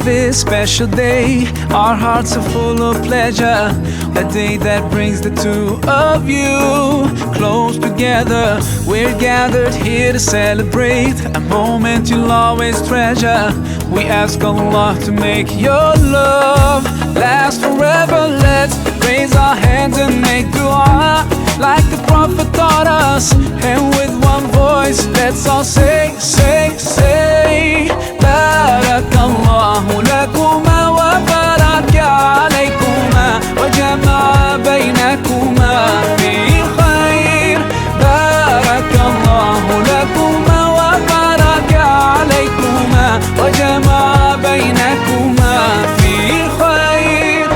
this special day, our hearts are full of pleasure. A day that brings the two of you close together. We're gathered here to celebrate a moment you'll always treasure. We ask Allah to make your love last forever. Let's raise our hands and make dua like the Prophet taught us. And with one voice, let's all say, say, say, Barakallahu lakuma wa baraka alaykuma wa jama'a baynakuma fi khair. Barakallahu lakuma wa baraka alaykuma wa jama'a baynakuma fi khair.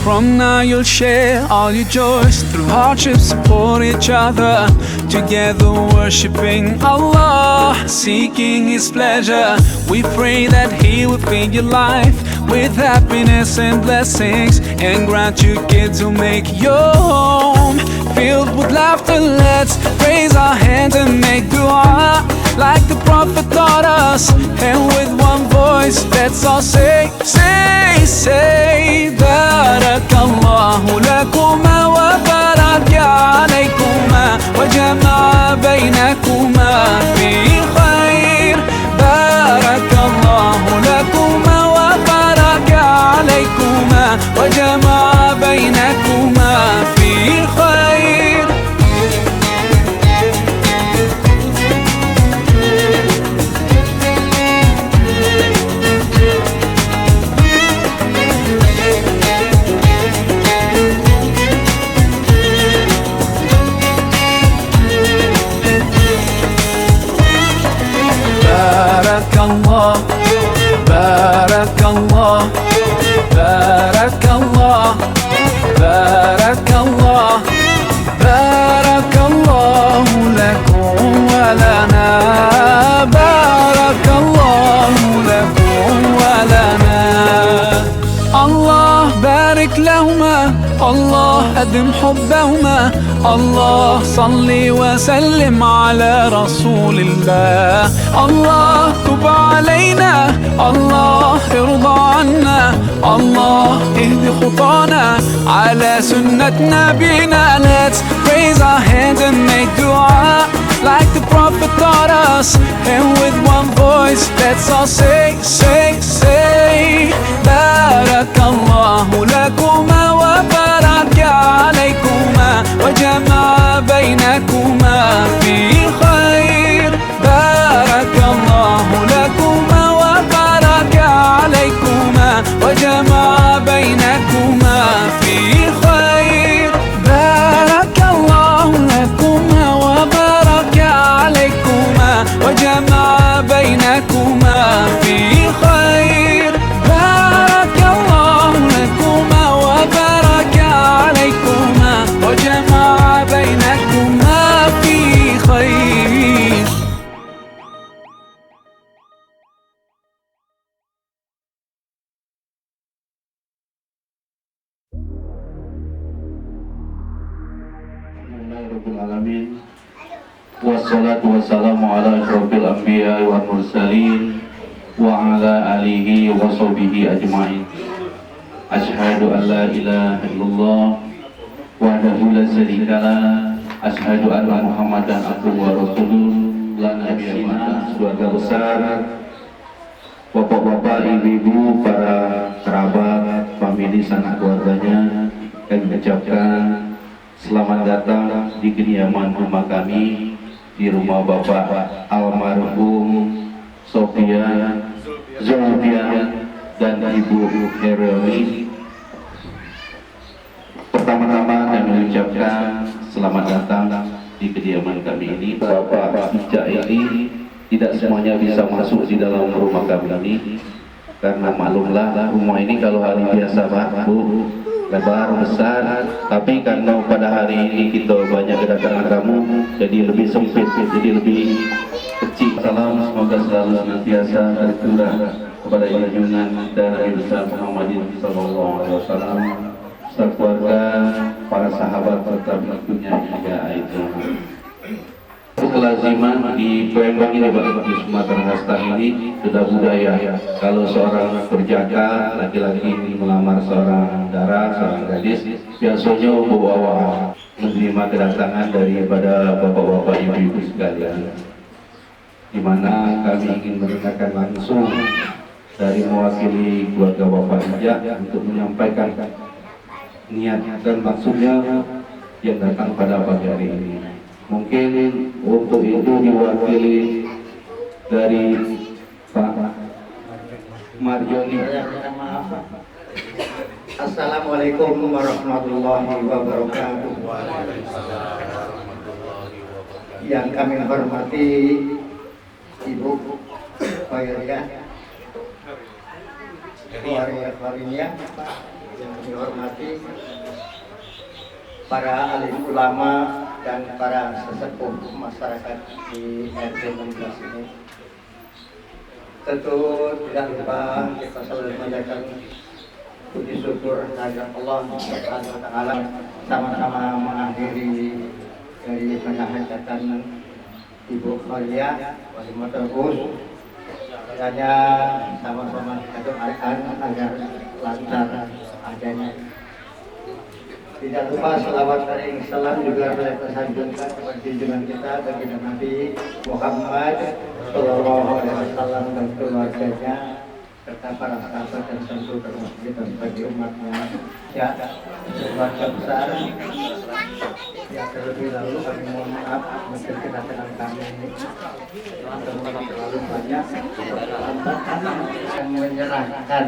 From now you'll share all your joys, through hardships support each other. Together worshipping Allah, seeking His pleasure. We pray that He will fill your life with happiness and blessings, and grant you kids who make your home filled with laughter. Let's raise our hands and make dua like the Prophet taught us. And with one voice, let's all say, say, say, Barakallahu lakuma wa baraka alaykuma wa jama'a baynakuma fi khair. Barakallahu lakuma wa baraka alaykuma wa jama'a baynakuma fi khair. Barakallah, Barakallah, Barakallah, Barakallah, Barakallahu lakum wa lana, Barakallahu lakum wa lana. Allah barik lahuma, Allah adim hubbahuma, Allah salli wa sallim ala rasulillah. Allah tub alayna, Allah irda anna, Allah ihdi khutana ala sunnat nabina. Let's raise our hands and make dua like the Prophet taught us. And with one voice, let's all say, say, say, Barakallahu lakuma wa baraka alaykuma wa jama'a baynakuma fi khair. Barakallahu lakuma wa baraka alaykuma wa jama'a baynakuma fi khair. Barakallahu lakuma wa baraka alaykuma wa jama'a baynakuma fi khair. Barakallahu lakuma wa baraka alaykuma wa jama'a baynakuma fi khair. Alamin. Wassalatu wassalamu ala asyrofil anbiya wal mursalin wa ala alihi wa sahbihi ajma'in. Asyhadu an la ilaha illallah wahdahu la syarikalah, asyhadu anna Muhammadan abduhu wa rasuluh. La nabiyya keluarga besar, bapak-bapak, ibu-ibu, para kerabat, famili, sanak keluarganya, kami mengucapkan selamat datang di kediaman rumah kami, di rumah Bapak almarhum Sofian Zulfian dan Ibu Heroni. Pertama-tama kami mengucapkan selamat datang di kediaman kami ini. Bapak Ija ini tidak semuanya bisa masuk di dalam rumah kami ini, karena maklumlah rumah ini kalau hari biasa Pak Bu lebar besar, tapi karena pada hari ini kita banyak kedatangan tamu, jadi lebih sempit, jadi lebih salam semoga selalu senantiasa tercurah kepada junjungan kita Nabi besar Muhammadin sallallahu alaihi wasallam, serta keluarga, para sahabat serta pengikutnya hingga akhir zaman. Kelaziman di Palembang ini, Pak, di Sumatera Selatan ini sudah budaya kalau seorang berjaka laki-laki melamar seorang dara, seorang gadis, biasanya bawa menerima kedatangan daripada bapak-bapak ibu-ibu sekalian, di mana kami ingin mendengarkan langsung dari mewakili keluarga Bapak Ija untuk menyampaikan niat dan maksudnya yang datang pada pagi hari ini. Mungkin untuk itu diwakili dari Pak Marjoni. Assalamualaikum warahmatullahi wabarakatuh. Yang kami hormati Ibu Khairyah, keluarga Khairyah, yang kami hormati para alim ulama dan para sesepuh masyarakat di RT 16 ini. Tentu tidak lupa kita selalu menjaga puji syukur kepada Allah Subhanahu wa taala, sama-sama mengakhiri dari penahajatan Ibu Khairyah Walimatul Gus. Kiranya sama-sama kita doakan agar lancar adanya. Tidak lupa selawat dan salam juga kita sanjungkan kepada junjungan kita baginda Nabi Muhammad sallallahu alaihi wasallam dan keluarganya serta para sahabat dan tentu termasuk kita sebagai umatnya. Ya, keluarga besar. Ya, terlebih dahulu kami mohon maaf mungkin kedatangan kami terlalu banyak yang menyerahkan.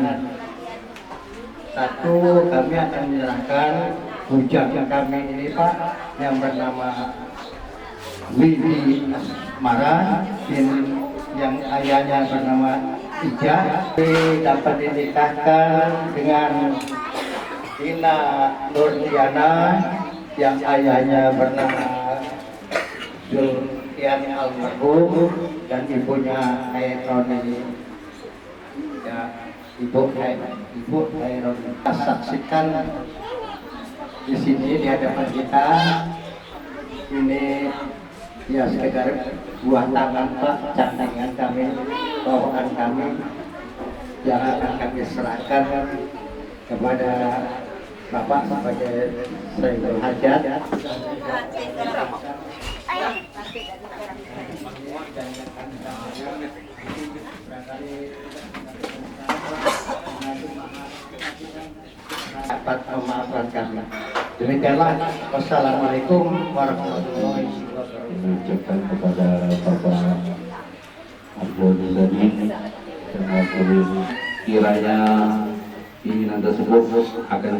Satu, kami akan menyerahkan bujang kami ini, Pak, yang bernama Widi Asmara, yang ayahnya bernama Ija, dapat dinikahkan dengan Ina Nurdiana yang ayahnya bernama Zulfian almarhum dan ibunya Haironi. Ya, Ibu Haironi. Kita saksikan di sini di hadapan kita ini ya sekedar buah tangan, Pak, cantengan kami, bawaan kami yang akan kami serahkan kepada Bapak sebagai Sayyidul Hajat. Dapat memaafkan kami. Demikianlah. Wassalamualaikum warahmatullahi wabarakatuh. Mengucapkan kepada Bapak Abdul Zadin dan mewakili, kiranya keinginan tersebut akan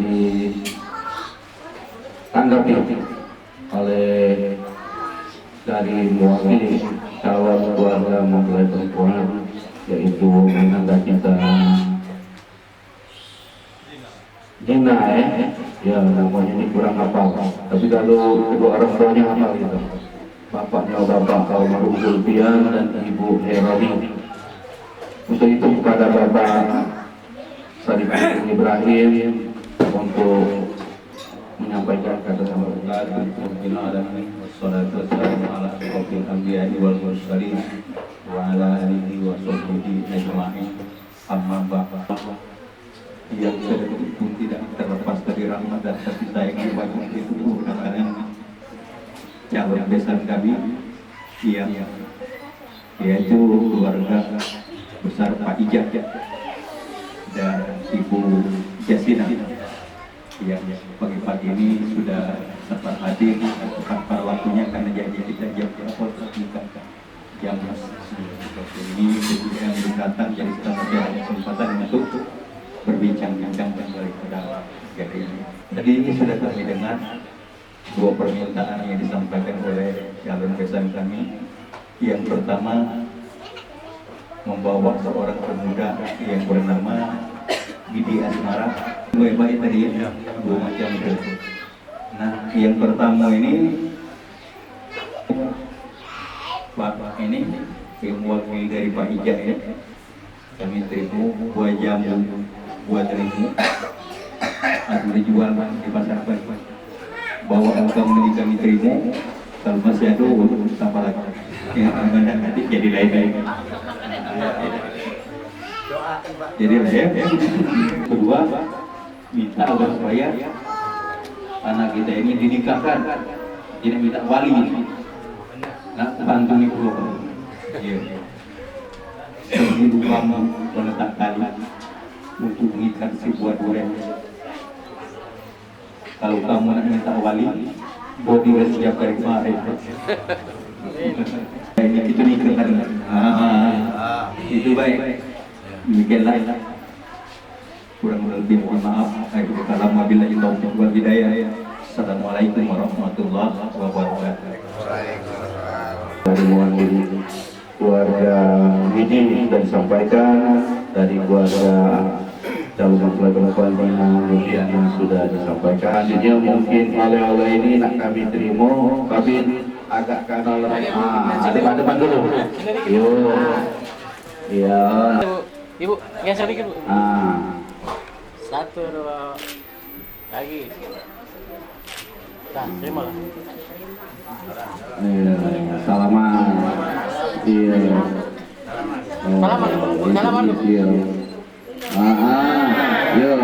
ditanggapi oleh dari mewakili calon keluarga mempelai perempuan, yaitu menantu kita Dina, ya namanya ini kurang hafal, tapi kalau kedua orang tuanya hafal itu. Bapaknya Bapak almarhum Zulfian dan Ibu Heroni. Untuk itu kepada Bapak Sarifudin Ibrahim untuk menyampaikan kata sambutan. Wassalatu wassalamu ala asyrofil anbiya'i wal mursalin wa ala alihi wa sahbihi ajma'in. Amma ba'd. Yang sedetik pun tidak terlepas dari rahmat dan kasih sayang yang banyak itu karena calon besan kami yang yaitu keluarga besar Pak Ija dan Ibu Jasina yang pagi-pagi ini sudah sempat hadir tepat pada waktunya karena janji kita jam berapa jam ini yang datang jadi kita ada kesempatan untuk berbincang-bincang daripada kegiatan ini. Tadi ini sudah kami dengar dua permintaan yang disampaikan oleh calon besan kami. Yang pertama, membawa seorang pemuda yang bernama Widi Asmara. Baik tadi ya, dua macam itu. Nah, yang pertama ini Bapak ini yang mewakili dari Pak Ijak ya. Kami terima buah jamu, buah terigu, atau dijual di pasar Pak. Bawa angka ini kami terima, kalau masih ada tambah lagi. Yang akan nanti jadi lain-lain. Jadi ya. Kedua, minta agar supaya anak kita ini dinikahkan, tidak minta wali. Nah, bantu nih dulu. Iya. Ini kamu meletak tali untuk mengikat si buah durian. Kalau kamu nak minta wali, bodi siap dari kemarin. Ini itu nikahkan. Itu baik. Demikianlah. Kurang lebih mohon maaf. Wabillahi taufiq wal hidayah. Assalamualaikum warahmatullahi wabarakatuh. Dari mewakili keluarga Widi dan disampaikan dari keluarga calon mempelai perempuan yang sudah disampaikan. Selanjutnya mungkin oleh-oleh ini nak kami terima, tapi agak kanal depan dulu. Yuk, iya. Ibu, geser dikit bu. Satu, dua, lagi. Nah, terima lah. Salaman. Iya. Salaman, salaman. Iya. Iya.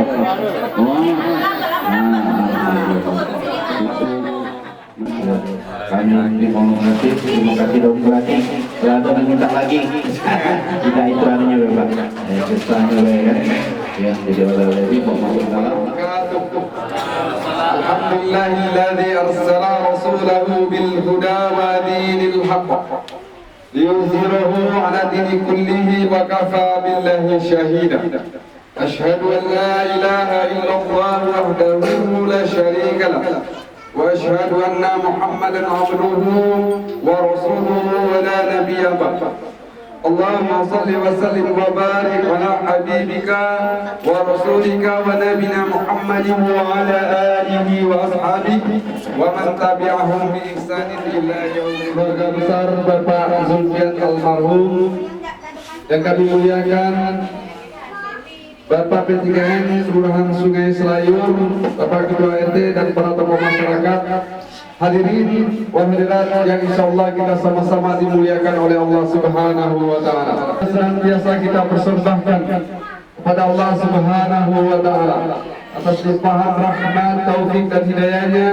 Kami terima kasih dokter. Kalau minta lagi, kita itu anunya Bapak. Kesannya kan. Ya, jadi oleh-oleh ini mau salam. Alhamdulillahilladzi arsala rasulahu bil huda wa dinil haqq liyuzhirahu ala dini kullihi wa kafa billahi shahida. Ashhadu an la ilaha illallah wahdahu la sharika lah wa ashhadu anna Muhammadan abduhu wa rasuluhu wa la nabiyya ba'dahu. Allahumma salli wa sallim wa barik ala habibika wa rasulika wa nabina Muhammadin wa ala alihi wa ashabihi wa man tabi'ahum bi ihsanin ila yaumil keluarga besar Bapak Zulfian almarhum yang kami muliakan, Bapak P3N Kelurahan Sungai Selayur, Bapak Ketua RT dan para tokoh masyarakat, hadirin wa hadirat yang insyaallah kita sama-sama dimuliakan oleh Allah Subhanahu wa taala. Senantiasa kita persembahkan kepada Allah Subhanahu wa taala atas limpahan rahmat, taufik dan hidayahnya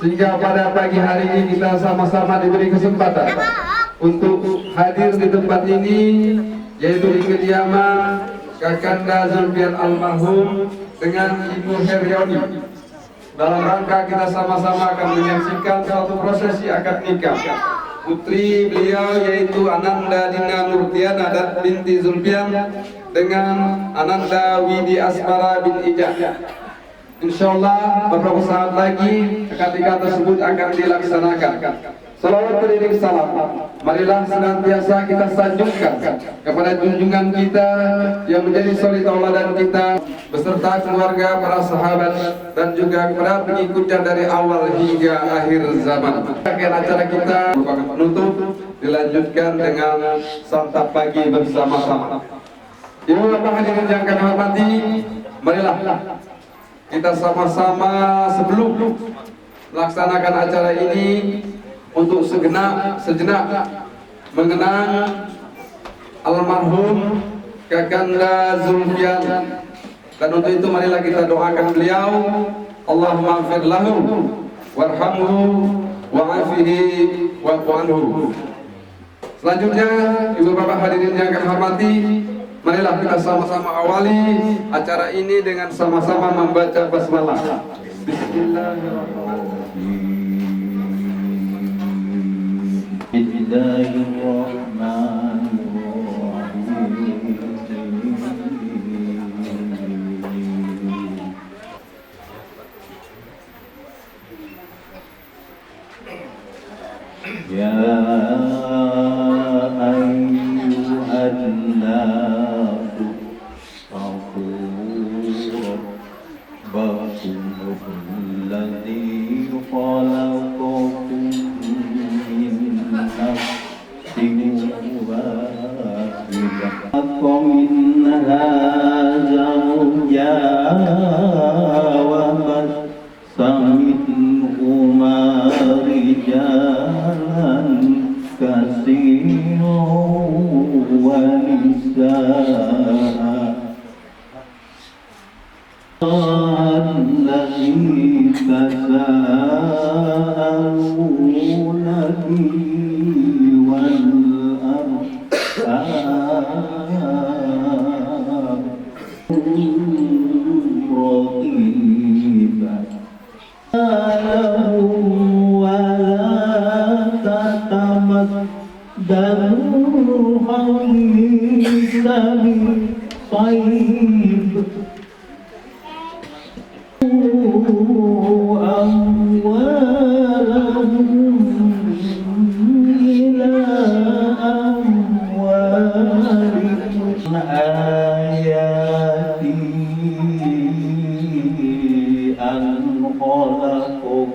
sehingga pada pagi hari ini kita sama-sama diberi kesempatan untuk hadir di tempat ini, yaitu di kediaman Kakanda Zulfian almarhum dengan Ibu Herioni. Dalam rangka kita sama-sama akan menyaksikan suatu prosesi akad nikah putri beliau yaitu Ananda Dina Nurtiana dan binti Zulfian dengan Ananda Widi Asmara bin Ijah. Insyaallah beberapa saat lagi akad nikah tersebut akan dilaksanakan. Salawat beriring salam, marilah senantiasa kita sanjungkan kepada junjungan kita yang menjadi suri tauladan kita beserta keluarga, para sahabat dan juga kepada pengikutnya dari awal hingga akhir zaman. Acara kita merupakan penutup, dilanjutkan dengan santap pagi bersama-sama. Ibu bapak hadirin yang kami hormati, marilah kita sama-sama sebelum melaksanakan acara ini untuk sejenak mengenang almarhum Kakanda Zulfian, dan untuk itu marilah kita doakan beliau, Allahumma ighfir lahu warhamhu wa'afihi wa'fu anhu. Selanjutnya ibu bapak hadirin yang kami hormati, marilah kita sama-sama awali acara ini dengan sama-sama membaca basmalah. Bismillahirrahmanirrahim. Ya ayyuhan nasu taqu rabbakum alladzi khalaqakum min nafsin ومنها زوجها وبث منهما رجالا كثيرا ونساء الذي تساءلون به والأرحام رقيبا لهم ولا تتمدنوا حديث بالطيب أموالهم إلى أموالكم آياتي أن خلقكم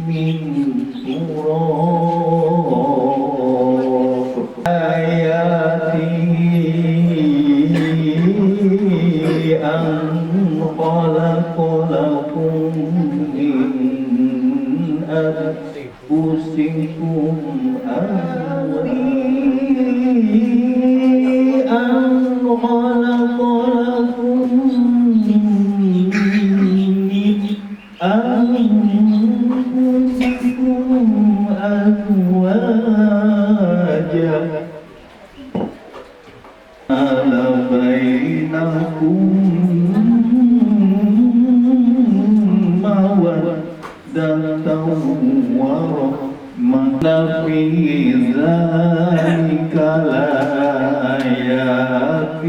من تراب آياتي أن خلق لكم من أنفسكم أن خلق لكم من أنفسكم أزواجا بينكم مودة ورحمة في ذلك لآيات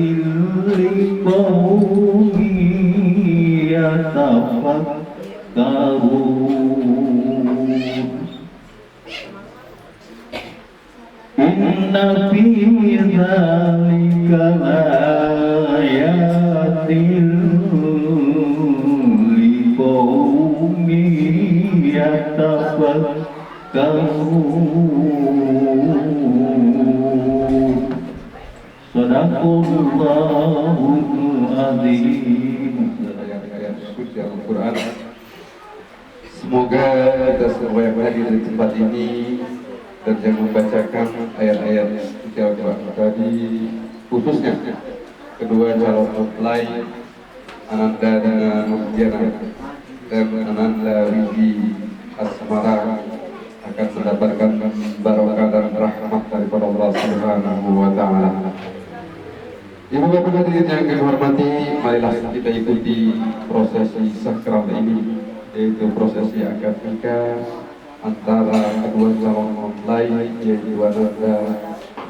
لقوم يتفكرون إن في ذلك لآيات لقوم يتفكرون صدق الله العظيم. Ayat-ayat suci Al-Quran. Semoga kita semua yang hadir di tempat ini dan yang membacakan ayat-ayat suci Al-Quran tadi, khususnya kedua calon mempelai Ananda dengan Nurdiana dan Ananda Widi Asmara akan mendapatkan barokah dan rahmat daripada Allah Subhanahu wa Ta'ala. Ibu bapak hadirin yang kami hormati, marilah kita ikuti prosesi sakral ini, yaitu prosesi akad nikah antara kedua calon mempelai, yaitu Ananda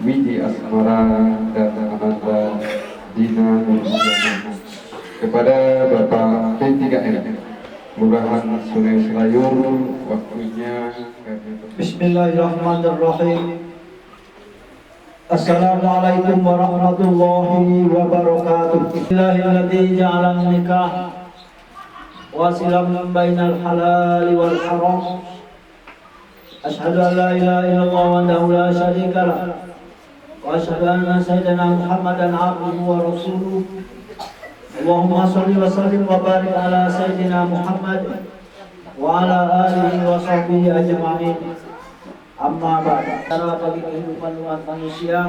Widi Asmara dan Ananda Dina Nurdiana. Kepada Bapak P3R Kelurahan Sungai Selayur, waktunya Bismillahirrahmanirrahim. Assalamualaikum warahmatullahi wabarakatuh. Bismillahirrahmanirrahim. Ja'ala nikah wasilam bainal halal wal haram. Asyhadu an la ilaha illallah wahdahu la syarika lah. Wa asyhadu anna sayyidina Muhammadan abduhu wa rasuluh. Allahumma sholli wa sallim wa barik ala sayyidina Muhammad wa ala alihi wa sahbihi ajma'in. Amma ba'd. Cara bagi kehidupan umat manusia,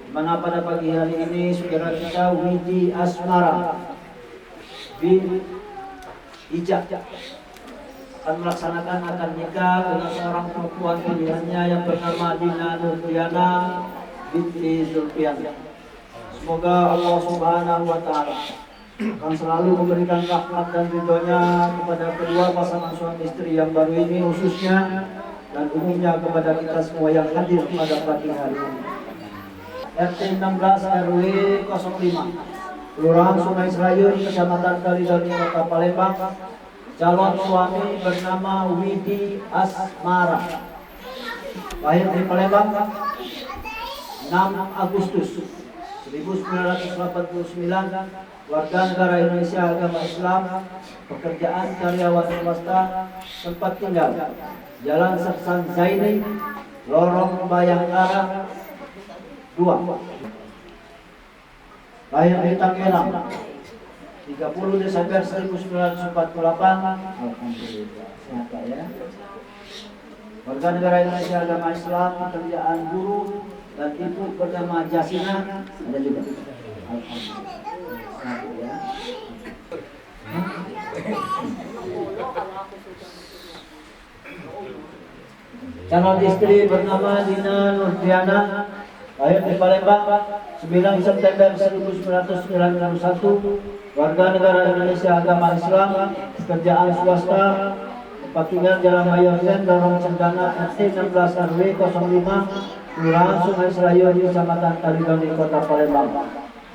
mana pada pagi hari ini saudara kita Widi Asmara bin Ijak akan melaksanakan akad nikah dengan seorang perempuan pilihannya yang bernama Dina Nurdiana binti Zulfian. Semoga Allah Subhanahu wa Ta'ala akan selalu memberikan rahmat dan ridhonya kepada kedua pasangan suami istri yang baru ini, khususnya dan umumnya kepada kita semua yang hadir pada pagi hari ini. RT 16 RW 05 Kelurahan Sungai Selayur, Kecamatan Kalidoni, Kota Palembang. Calon suami bernama Widi Asmara, lahir di Palembang 6 Agustus 1989, warga negara Indonesia, agama Islam, pekerjaan karyawan swasta, tempat tinggal Jalan Sersan Zaini, Lorong Bayangkara 2. Lahir di Tangerang 30 Desember 1948. Alhamdulillah, sehat Pak ya. Warga negara Indonesia, agama Islam, pekerjaan guru, dan ibu bernama Jasina ada juga. Alhamdulillah, sehat ya. Calon istri bernama Dina Nurdiana, lahir di Palembang 9 September 1991, warga negara Indonesia, agama Islam, pekerjaan swasta, tempat tinggal Jalan Mayor Zen, Lorong Cendana, RT 16 RW 05, Kelurahan Sungai Selayu, Kecamatan Kalidoni, Kota Palembang.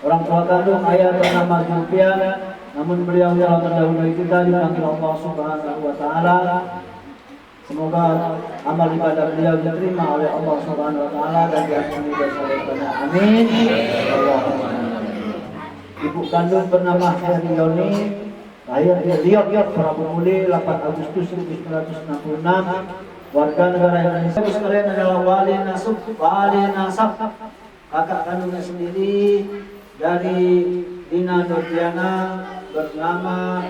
Orang tua kandung ayah bernama Zulfian, namun beliau telah mendahului kita dipanggil Allah Subhanahu wa Ta'ala. Semoga amal ibadah beliau diterima oleh Allah Subhanahu wa Ta'ala dan diampuni dosa-dosanya. Amin. Ibu kandung bernama Herioni, lahir di Riau, Prabu Muli, 8 Agustus 1966, warga negara Indonesia. Sekalian adalah wali nasab, kakak kandungnya sendiri dari Dina Nurdiana bernama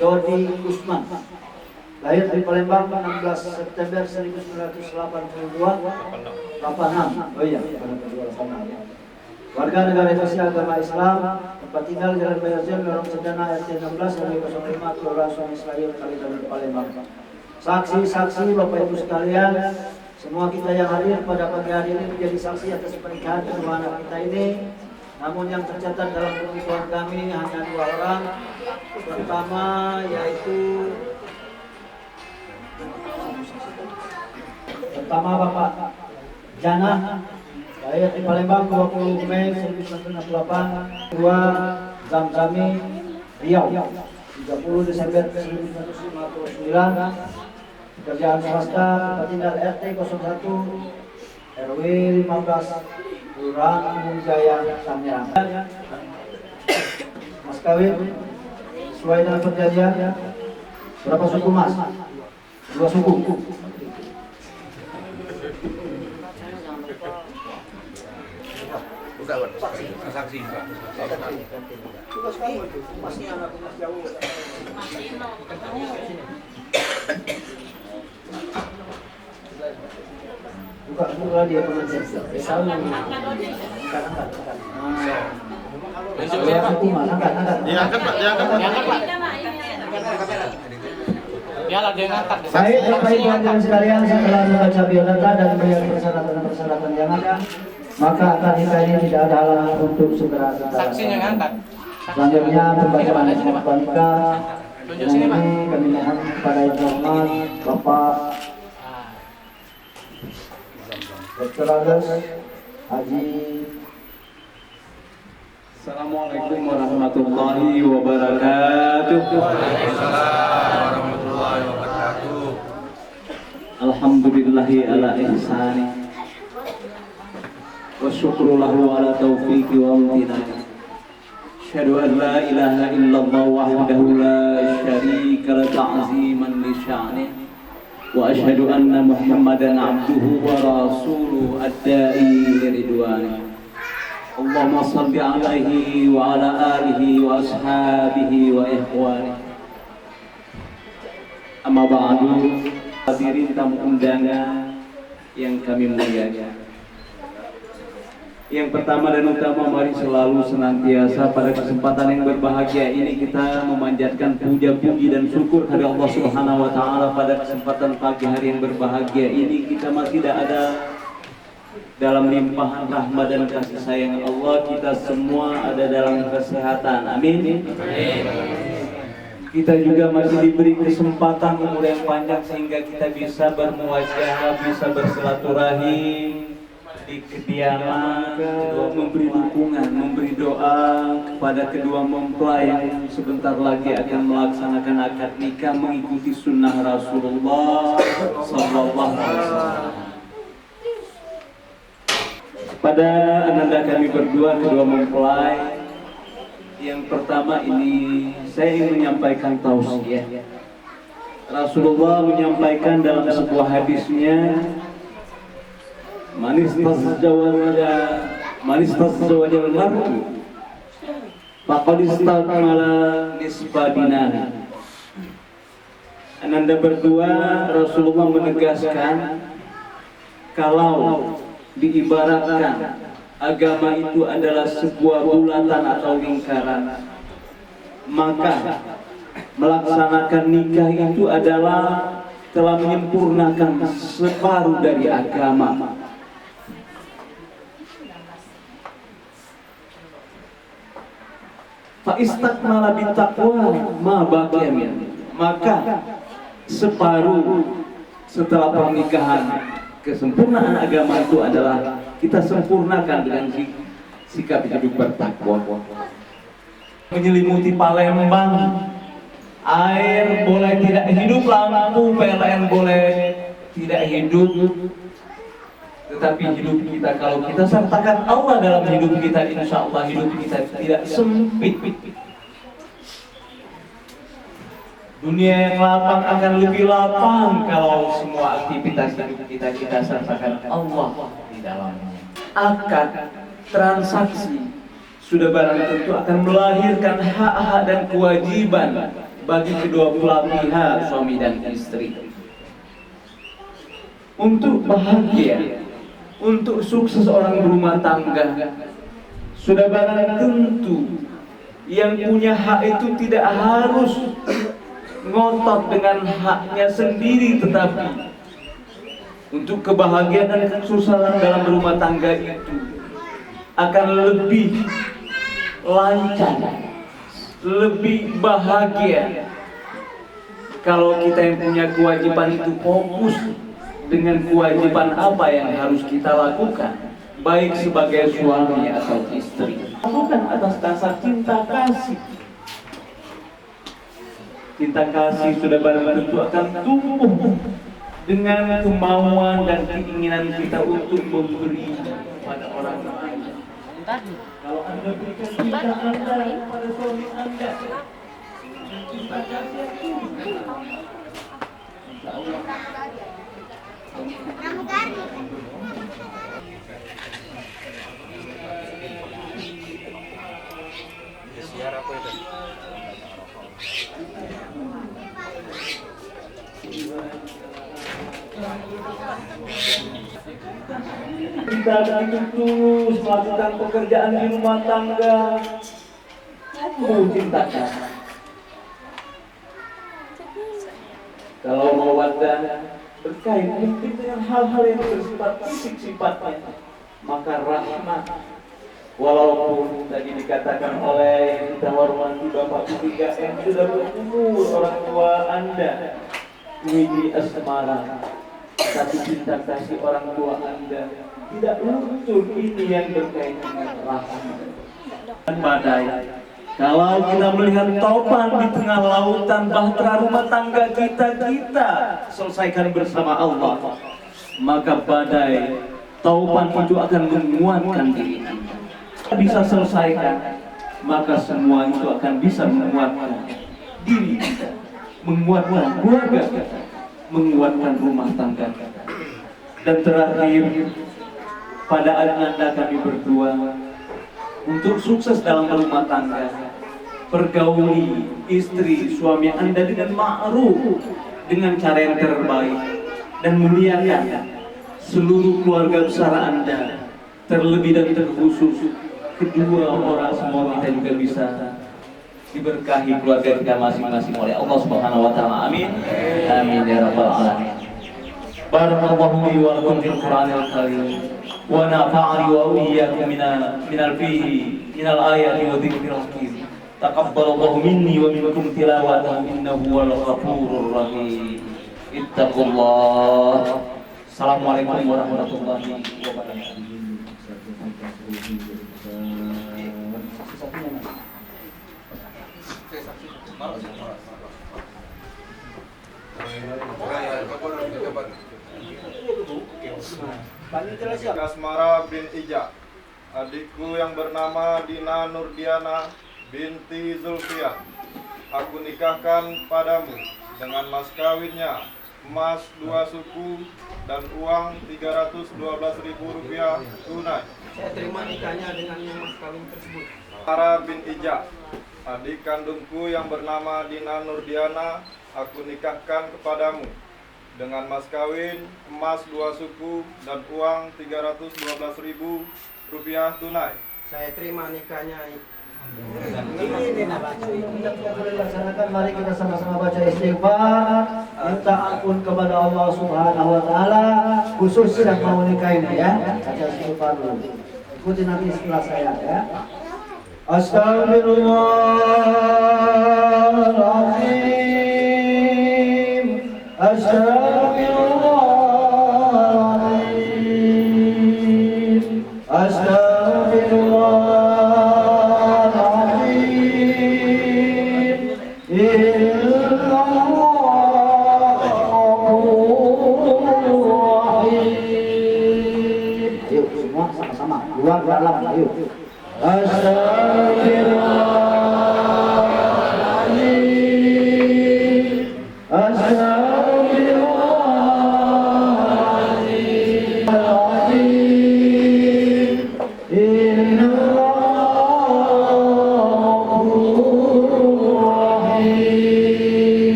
Dodi Usman. Lahir di Palembang 16 September 1982. 86. Oh iya, 86. Warga negara Indonesia, agama Islam, tempat tinggal Jalan Mayor Zen, Lorong Cendana, RT 16 RW 05, Kelurahan Sungai Selayu, Kalidoni, Palembang. Saksi-saksi Bapak Ibu sekalian, semua kita yang hadir pada pagi hari ini menjadi saksi atas pernikahan kedua anak kita ini. Namun yang tercatat dalam pernikahan kami hanya 2 orang. Pertama yaitu Bapak Jana, lahir di Palembang 20 Mei 1968. Kedua Zamzami Riau 30 Desember 1959. Pekerjaan swasta, tempat tinggal RT 01 RW 15 Kelurahan Jaya, Tangerang. Mas kawin sesuai dengan perjanjian. Berapa suku mas? 2 suku. Saksi. Buka dulu dia pengantin. Diangkat Pak. Baik, Bapak Ibu hadirin sekalian, setelah membaca biodata dan melihat persyaratan yang ada, maka akad nikah ini tidak ada halangan untuk segera kita. Selanjutnya pembacaan akad nikah. Ini kami mohon kepada Yang Hormat Bapak Dr. Agus Haji. Assalamualaikum warahmatullahi wabarakatuh. Alhamdulillahi ala ihsani wa syukru lahu ala taufiqi wa amtinani. Asyhadu an la ilaha illallah wahdahu la syarika la ta'ziman li sya'nihi wa asyhadu anna Muhammadan abduhu wa rasuluhu ad-da'i li ridwanihi. Allahumma salli alaihi wa ala alihi wa ashabihi wa ikhwani. Amma ba'du, hadirin tamu undangan yang kami muliakan. Yang pertama dan utama, mari selalu senantiasa pada kesempatan yang berbahagia ini kita memanjatkan puja-puji dan syukur kepada Allah Subhanahu wa Ta'ala. Pada kesempatan pagi hari yang berbahagia ini kita masih ada dalam limpahan rahmat dan kasih sayang Allah. Kita semua ada dalam kesehatan, amin. Kita juga masih diberi kesempatan umur yang panjang sehingga kita bisa bermuwajahah, bisa bersilaturahim di kediaman, memberi dukungan, memberi doa kepada kedua mempelai yang sebentar lagi akan melaksanakan akad nikah mengikuti sunnah Rasulullah Sallallahu Alaihi Wasallam. Pada ananda kami berdua, kedua mempelai, yang pertama ini saya ingin menyampaikan tausiah. Rasulullah menyampaikan dalam sebuah hadisnya, manis tasjawajal mar'u faqad istakmala nisbadina. Ananda berdua, Rasulullah menegaskan kalau diibaratkan agama itu adalah sebuah bulatan atau lingkaran, maka melaksanakan nikah itu adalah telah menyempurnakan separuh dari agama. Fa istakmala bitaqwa ma baqiya, maka separuh setelah pernikahan, kesempurnaan agama itu adalah kita sempurnakan dengan sikap hidup bertakwa. Menyelimuti Palembang, air boleh tidak hidup, lampu PLN boleh tidak hidup, tetapi hidup kita kalau kita sertakan Allah dalam hidup kita, insya Allah hidup kita tidak sempit. Dunia yang lapang akan lebih lapang kalau semua aktivitas hidup kita sertakan Allah di dalamnya. Akad transaksi sudah barang tentu akan melahirkan hak-hak dan kewajiban bagi kedua belah pihak, suami dan istri, untuk bahagia, untuk sukses orang berumah tangga. Sudah barang tentu yang punya hak itu tidak harus ngotot dengan haknya sendiri, tetapi untuk kebahagiaan dan kesuksesan dalam rumah tangga itu akan lebih lancar, lebih bahagia kalau kita yang punya kewajiban itu fokus dengan kewajiban apa yang harus kita lakukan, baik sebagai suami atau istri. Bukan atas dasar cinta kasih. Cinta kasih sudah barang tentu akan tumbuh dengan kemauan dan keinginan kita untuk memberi pada orang lain. Kalau Anda berikan cinta Anda pada suami Anda, cinta kasih kita begitu tulus melakukan pekerjaan di rumah tangga, cintakan. Kalau mawaddah berkait mungkin dengan hal-hal yang bersifat fisik sifatnya, maka rahmat. Walaupun tadi dikatakan oleh kita hormati Bapak Ibu yang sudah berumur, orang tua Anda Widi asmara, tapi cinta kasih orang tua Anda tidak muncul. Ini yang berkaitan dengan rahmat dan badai. Kalau kita melihat topan di tengah lautan bahtera rumah tangga kita selesaikan bersama Allah, maka badai topan itu akan menguatkan diri kita. Bisa selesaikan, maka semua itu akan bisa menguatkan diri kita, menguatkan keluarga kita, menguatkan rumah tangga kita. Dan terakhir, pada Anda kami berdua untuk sukses dalam rumah tangga, pergauli istri suami Anda dengan ma'ruf, dengan cara yang terbaik, dan muliakan seluruh keluarga besar Anda, terlebih dan terkhusus kedua orang. Semua kita juga bisa diberkahi keluarga kita masing-masing oleh Allah Subhanahu wa taala. Amin. Amin ya rabbal alamin. Barakallahu li wa lakum fil Qur'anil karim wa nafa'ani wa iyyakum minal fihi minal ayati wa dzikril hakim. Taqabbalallahu minni wa minkum tilawatahu innahu wal ghafurur rahim. Ittaqullah. Assalamualaikum warahmatullahi wabarakatuh. Kasmara bin Ija, adikku yang bernama Dina Nurdiana binti Zulfiah, aku nikahkan padamu dengan mas kawinnya emas 2 suku dan uang Rp312.000 tunai. Saya terima nikahnya dengan yang mas kawin tersebut. Asmara bin Ija, adik kandungku yang bernama Dina Nurdiana, aku nikahkan kepadamu dengan mas kawin emas 2 suku dan uang Rp312.000 tunai. Saya terima nikahnya. Ini boleh laksanakan. Mari kita sama-sama baca istighfar, minta ampun kepada Allah Subhanahu wa taala, khusus yang mau nikahin ya. Baca istighfar dulu. Ikuti nanti setelah saya ya. Astagfirullahaladzim. Astagfirullahaladzim. Astagfirullahaladzim. Yuk semua sama-sama luar dalam yuk. Astagfirullahaladzim. Astagfirullahaladzim.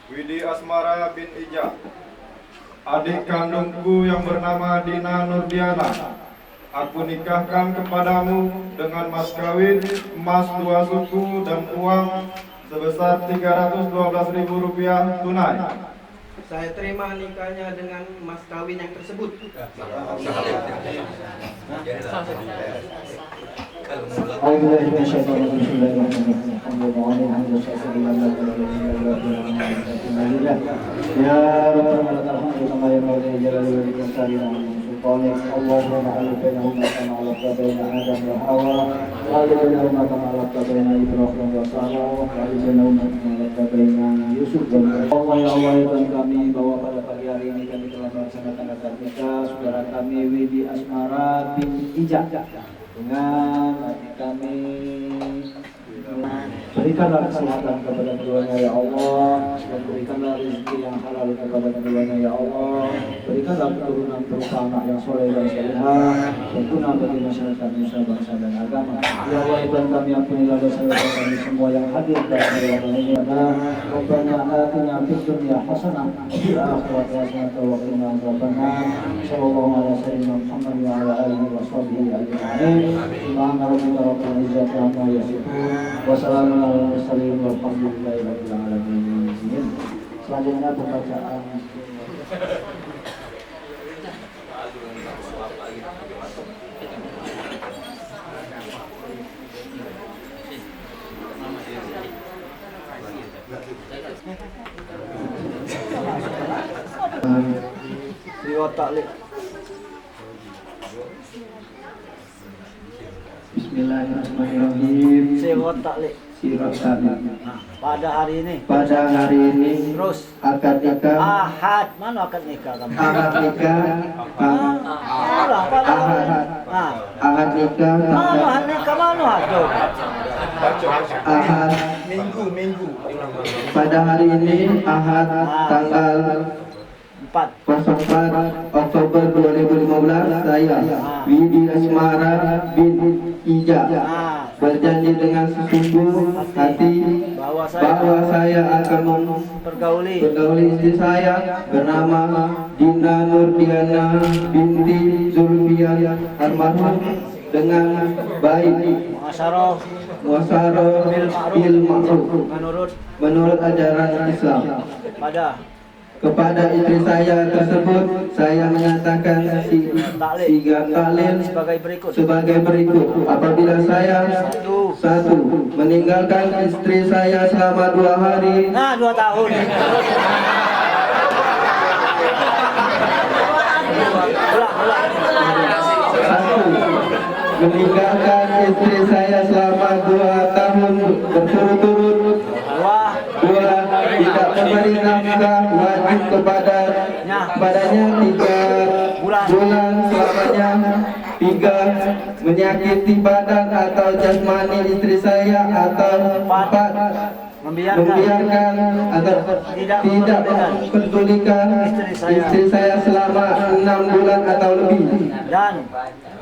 Widi Asmara bin Ija, adik kandungku yang bernama Dina Nurdiana, aku nikahkan kepadamu dengan mas kawin emas 2 suku dan uang sebesar Rp312.000 tunai. Saya terima nikahnya dengan mas kawin yang tersebut. Kami bahwa pada pagi hari ini kami telah melaksanakan akad nikah saudara kami Widi Asmara bin Ija dengan adik kami. Berikanlah kesehatan kepada keduanya ya Allah, dan berikanlah rezeki yang halal kepada keduanya ya Allah. Berikanlah keturunan berupa anak yang soleh dan salihah, berguna bagi masyarakat Nusa bangsa dan agama. Ya Allah, Tuhan kami ampunilah dosa-dosa kami semua yang hadir dalam ruangan ini. Rabbana atina fid dunya hasanah wa fil akhirati hasanah wa qina adzabannar. Sallallahu alaihi wasallam Muhammad wa ala alihi wa sahbihi ajma'in. Subhana rabbika rabbil izzati amma yasifun. Wassalamualaikum warahmatullahi wabarakatuh. Selanjutnya pembacaan. Riwayat taklid. Bismillahirrahmanirrahim. Riwayat taklid. Pada hari ini. Terus akad nikah. Ahad. Mana akad nikah kamu? Akad nikah. Akad nikah. Mana akad nikah? Mana akad? Ahad. Minggu. Pada hari ini Ahad tanggal 04 Oktober 2015 saya Widi Asmara bin Ija berjanji dengan sesungguh hati bahwa saya akan mempergauli istri saya bernama Dina Nurdiana binti Zulfian almarhum dengan baik muasyarah bil ma'ruf menurut ajaran Islam. kepada istri saya tersebut saya menyatakan sigat taklil sebagai berikut. Apabila saya satu meninggalkan istri saya selama 2 hari. 2 tahun. Satu, meninggalkan istri saya selama 2 tahun berturut-turut. 2, tidak memberi nafkah wajib kepadanya 3 bulan selamanya. 3, menyakiti badan atau jasmani istri saya. Atau 4, membiarkan atau tidak mempedulikan istri saya selama 6 bulan atau lebih.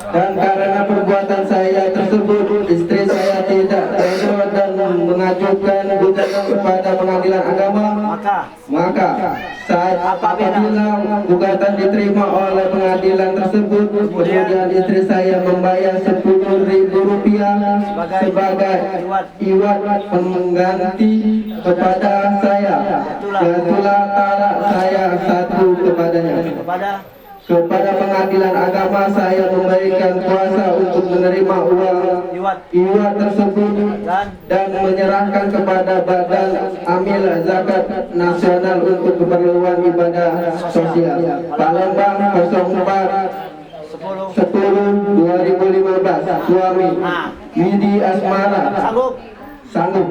Dan karena perbuatan saya tersebut istri saya tidak redha dan mengajukan gugatan kepada pengadilan agama, maka saat apabila gugatan diterima oleh pengadilan tersebut, kemudian istri saya membayar Rp10.000 sebagai iwat pengganti kepada saya. Itulah talak saya 1 kepadanya. Kepada pengadilan agama saya memberikan kuasa untuk menerima uang iwat tersebut dan menyerahkan kepada Badan Amil Zakat Nasional untuk keperluan ibadah sosial. Palembang 04/10/2015. Suami Widi Asmara. Sanggup.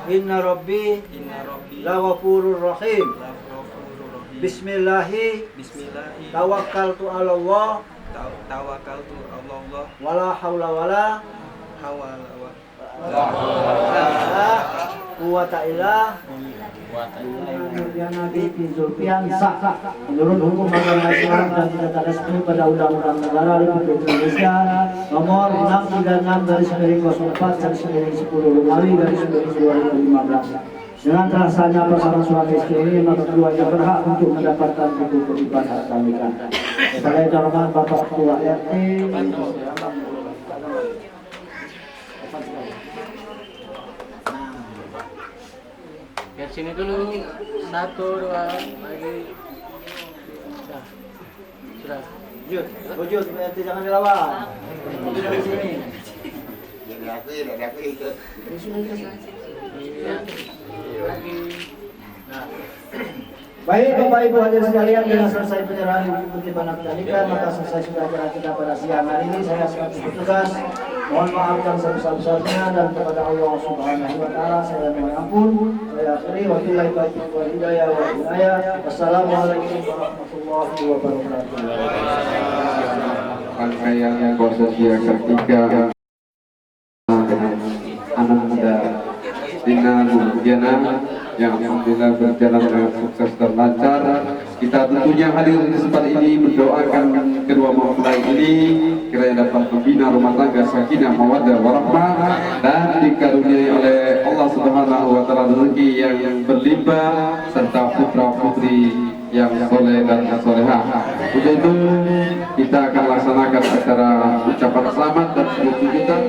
Inna Rabbi Lawafurur Rahim. Bismillahi Tawakkaltu ala Allah. Wala hawla wala quwwata illa Nabi Zulfiansa menurut hukum agama Islam dan tidak resmi pada Undang-Undang Negara Republik Indonesia nomor 636/04/10 Romawi /2015. Dengan terasanya pasangan suami istri ini, maka keduanya berhak untuk mendapatkan buku kutipan akta nikah. Saya hormat Bapak Ketua RT. Lihat sini dulu. 1, 2, lagi. Sudah. Wujud, RT jangan dilawan. Di sini. Lagi. Nah. Baik Bapak Ibu hadirin sekalian, dengan selesai penyerahan buku kutipan akta nikah, maka selesai sudah acara kita pada siang hari ini. Saya selaku petugas mohon maaf yang sebesar-besarnya, dan kepada Allah Subhanahu wa taala saya mohon ampun. Saya akhiri wa billahi taufiq wal hidayah wa hidayah. Wassalamualaikum warahmatullahi wabarakatuh. Rangkaian prosesi yang ketiga dengan anak muda Dina Nurdiana yang alhamdulillah berjalan dengan sukses dan lancar. Kita tentunya hadir di tempat ini mendoakan kedua mempelai ini kiranya dapat membina rumah tangga sakinah mawaddah warahmah dan dikaruniai oleh Allah Subhanahu wa taala rezeki yang berlimpah serta putra putri yang soleh dan solehah. Untuk itu kita akan laksanakan acara ucapan selamat dan tuntutan.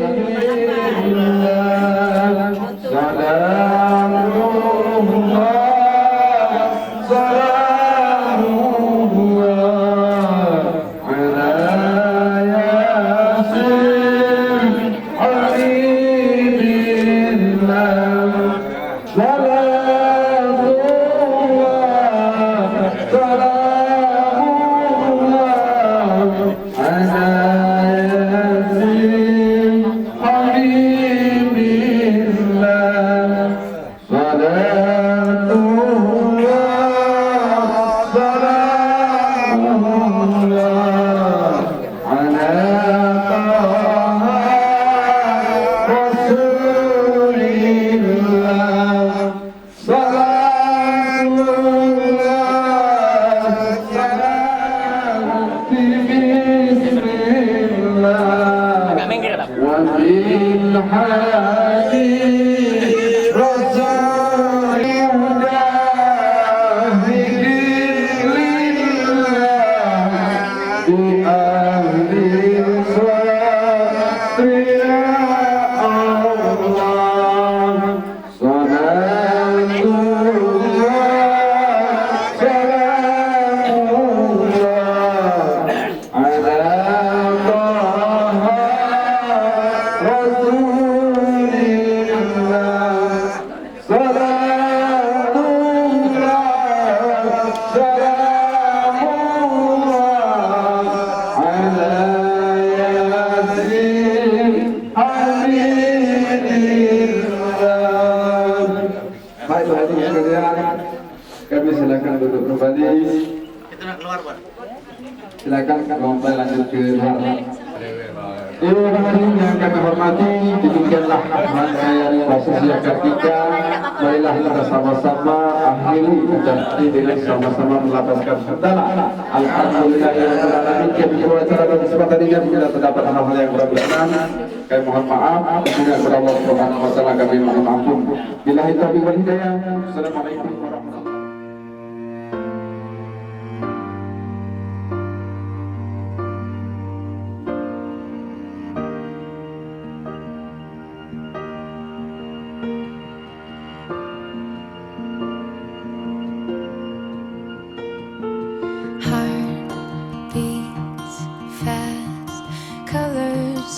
Kami silakan duduk kembali. Silakan mempelai lanjut ke halaman. Yang kami hormati, demikianlah rangkaian prosesi akad nikah. Marilah kita sama-sama akhiri acara ini dengan sama-sama melapaskan hamdalah. Alhamdulillah yang teralamin kedua acara dan kesempatan ini bila terdapat hal-hal yang kurang berkenan. Kami mohon maaf. Juga kepada Allah Subhanahu wa taala kami mohon ampun. Billahi taufiq wal hidayah. Assalamualaikum warahmatullahi wabarakatuh.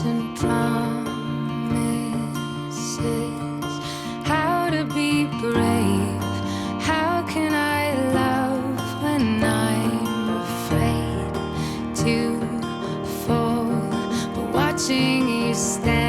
And promises, how to be brave, how can I love when I'm afraid to fall, but watching you stand